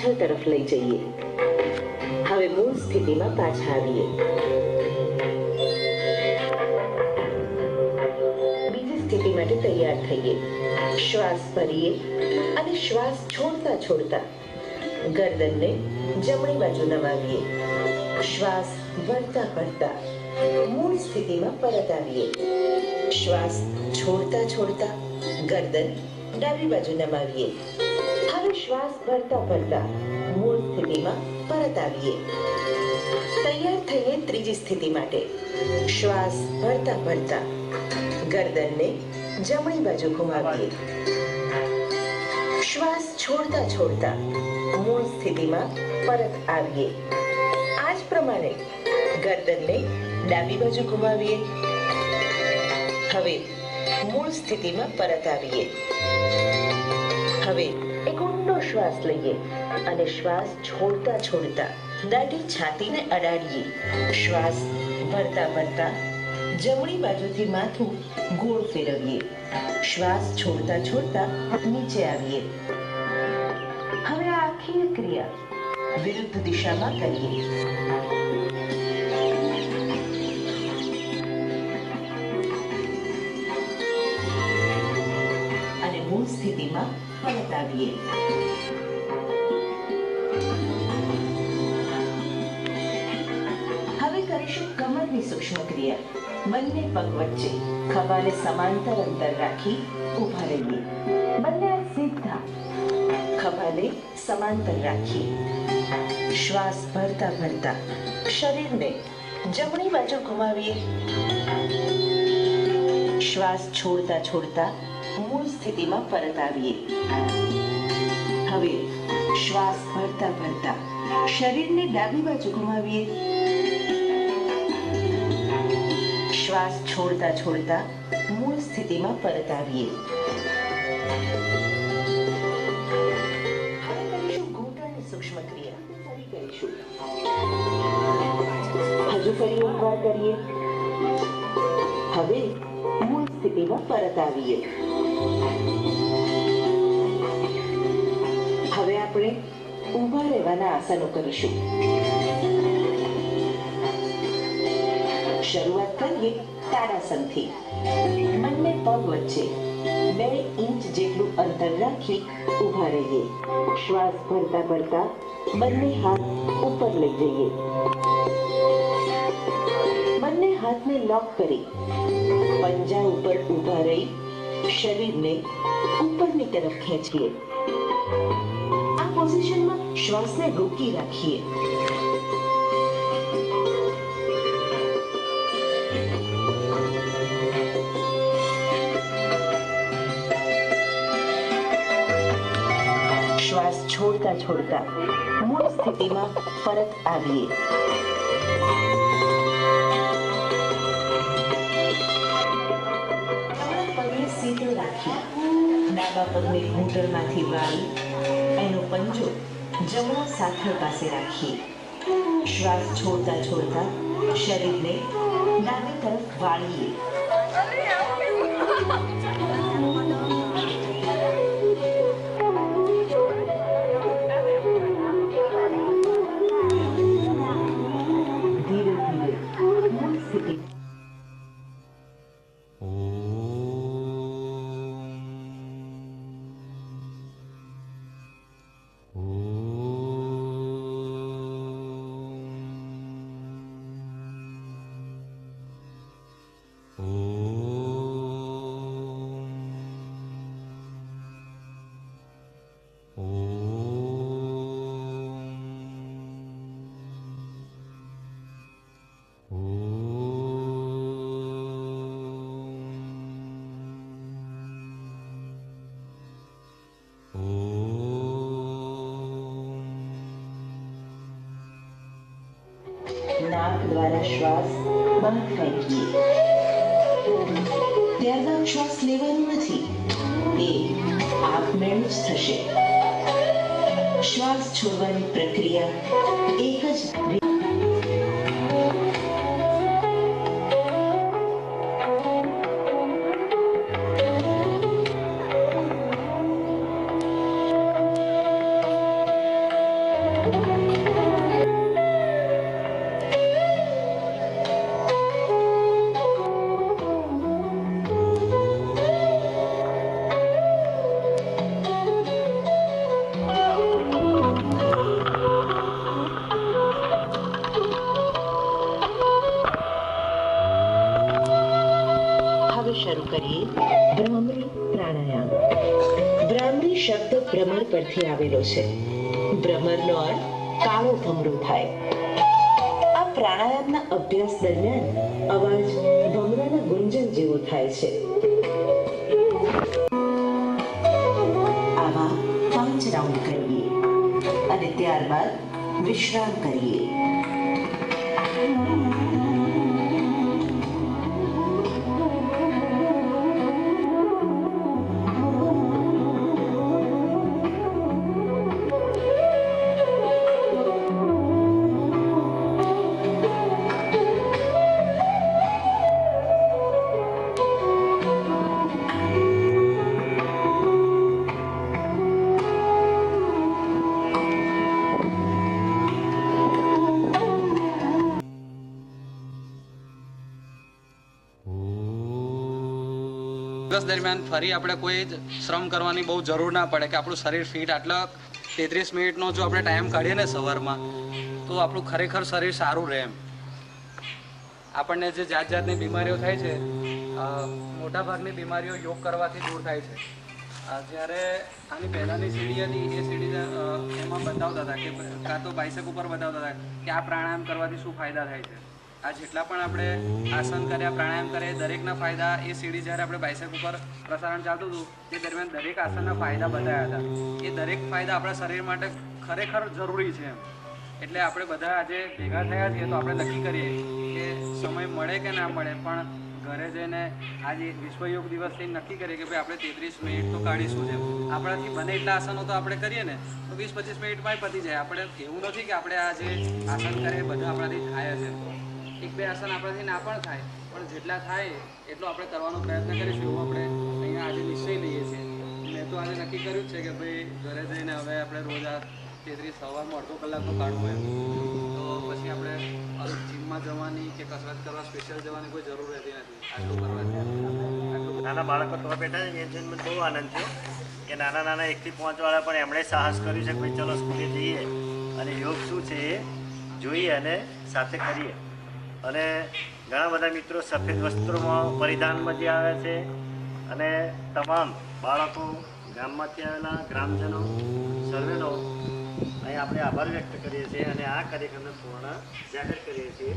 પાછળ તરફ લઈ જઈએ. હવે મૂળ સ્થિતિમાં પાછા આવીએ. બીજી સ્થિતિ માટે તૈયાર થઈએ. શ્વાસ ભરીએ અને શ્વાસ છોડતા છોડતા ગરદનને જમણી બાજુ નમાવીએ. શ્વાસ ભરતા ભરતા મૂળ સ્થિતિમાં પરત આવીએ. શ્વાસ છોડતા છોડતા ગરદન ડાબી બાજુ નમાવીએ. હવે શ્વાસ ભરતા ભરતા મૂળ સ્થિતિમાં પરત આવીએ. તૈયાર થઈએ ત્રીજી સ્થિતિ માટે. શ્વાસ ભરતા ભરતા ગરદનને જમણી બાજુ ઘુમાવીએ. શ્વાસ છોડતા છોડતા મૂળ સ્થિતિમાં પરત આવીએ. આ જ પ્રમાણે ગરદનને ડાબી બાજુ ઘુમાવીએ. હવે મૂળ સ્થિતિમાં પરત આવીએ. હવે એક ઊંડો શ્વાસ લઈએ અને શ્વાસ છોડતા છોડતા દાઢી છાતીને અડાડીએ. શ્વાસ ભરતા ભરતા જમણી બાજુથી માથું ગોળ ફેરવીએ. શ્વાસ છોડતા છોડતા નીચે આવીએ. હવે આ આખી ક્રિયા વિરુદ્ધ દિશામાં કરીએ. અને મૂળ સ્થિતિમાં પરત આવીએ. હવે કરીશું કમરની સૂક્ષ્મ ક્રિયા. બંને પગ વચ્ચે ખભાને સમાંતર અંતર રાખી ઊભા રહીએ. બંને હાથ સીધા ખભાને સમાંતર રાખીએ. શ્વાસ ભરતા ભરતા શરીરને જમણી બાજુ ઘુમાવીએ. શ્વાસ છોડતા છોડતા મૂળ સ્થિતિમાં પરત આવીએ. હવે શ્વાસ ભરતા ભરતા શરીરને ડાબી બાજુ ઘુમાવીએ. શ્વાસ છોડતા છોડતા મૂળ સ્થિતિમાં પરત આવીએ. હવે કરીશું ઘૂંટણની સૂક્ષ્મ ક્રિયા. ફરી કરીશું. હજુ ફરી ઊભા કરીએ. હવે મૂળ સ્થિતિમાં પરત આવીએ. હવે આપણે ઊભા રહેવાના આસનો કરીશું. શરૂઆત કરીએ તાડાસનથી. બંને પગ વચ્ચે 2 ઇંચ જેટલું અંતર રાખી ઊભા રહીએ. શ્વાસ ભરતા ભરતા બંને હાથ ઉપર લઈ જઈએ. બંને હાથને લોક કરી પંજા ઉપર ઊભા રહી શરીરને ઉપરની તરફ ખેંચીએ. આ પોઝિશનમાં શ્વાસને રોકી રાખીએ. શ્વાસ છોડતા છોડતા મૂળ સ્થિતિમાં પરત આવીએ. પગને સીધો રાખી ડાબા પગને ઘૂંટણમાંથી વાળી એનો પંજો જમણા સાથળ પાસે રાખીએ. શ્વાસ છોડતા છોડતા શરીરને ડાબી તરફ વાળીએ. નાક દ્વારા શ્વાસ બહાર ફેંકીએ. ત્યારબાદ શ્વાસ લેવાનો નથી, તે આપમેળે જ થશે. શ્વાસ છોડવાની પ્રક્રિયા એક જ શબ્દ ભ્રમર પરથી આવેલો છે. ભ્રમરનો અર્થ કાળો ભમરો થાય. આ પ્રાણાયામના અભ્યાસ દરમિયાન અવાજ ભમરાના ગુંજન જેવો થાય છે. આવા 5 રાઉન્ડ કરીએ અને ત્યારબાદ વિશ્રામ કરીએ. દિવસ દરમિયાન ફરી આપણે કોઈ જ શ્રમ કરવાની બહુ જરૂર ના પડે કે આપણું શરીર ફિટ આટલા 33 મિનિટનો જો આપણે ટાઈમ કાઢીએ ને સવારમાં તો આપણું ખરેખર શરીર સારું રહે એમ. આપણને જે જાતની બીમારીઓ થાય છે મોટાભાગની બીમારીઓ યોગ કરવાથી દૂર થાય છે. જ્યારે આની પહેલાંની સીડી હતી એ સીડી એમાં બતાવતા હતા કે કાં તો બાઇસેપ ઉપર બતાવતા હતા કે આ પ્રાણાયામ કરવાથી શું ફાયદા થાય છે. આ જેટલા પણ આપણે આસન કર્યા પ્રાણાયામ કર્યા દરેકના ફાયદા એ સીડી જ્યારે આપણે બાઇસેપ ઉપર પ્રસારણ ચાલતું હતું તે દરમિયાન દરેક આસનના ફાયદા બતાવ્યા હતા. એ દરેક ફાયદા આપણા શરીર માટે ખરેખર જરૂરી છે એમ. એટલે આપણે બધા આજે ભેગા થયા છીએ તો આપણે નક્કી કરીએ કે સમય મળે કે ના મળે પણ ઘરે જઈને આજે વિશ્વ યોગ દિવસથી નક્કી કરીએ કે ભાઈ આપણે 33 મિનિટ તો કાઢીશું છે. આપણાથી બને એટલા આસનો તો આપણે કરીએ ને તો 20-25 મિનિટમાં પતી જાય. આપણે એવું નથી કે આપણે આ જે આસન કરીએ બધા આપણાથી થાય છે. 1-2 આસન આપણાથી ના પણ થાય પણ જેટલા થાય એટલો આપણે કરવાનો પ્રયત્ન કરીશું એવું આપણે અહીંયા આજે નિશ્ચય લઈએ છીએ. મેં તો આજે નક્કી કર્યું જ છે કે ભાઈ ઘરે જઈને હવે આપણે રોજ આ 33 સવારમાં અડધો કલાકનો કાઢવું એમ. તો પછી આપણે જીમમાં જવાની કે કસરત કરવા સ્પેશિયલ જવાની કોઈ જરૂર રહેતી નથી. આટલું કરવાથી નાના બાળકો તો બેઠા છે એમ મને બહુ આનંદ થયો કે નાના 1 થી 5 વાળા પણ એમણે સાહસ કર્યું છે કે ભાઈ ચલો સ્કૂલે જઈએ અને યોગ શું છે એ જોઈએ અને સાથે કરીએ. અને ઘણા બધા મિત્રો સફેદ વસ્ત્રોમાં પરિધાનમાં જે આવે છે અને તમામ બાળકો ગામમાંથી આવેલા ગ્રામજનો સર્વેનો અહીં આપણે આભાર વ્યક્ત કરીએ છીએ અને આ કાર્યક્રમને પૂર્ણ જાહેર કરીએ છીએ.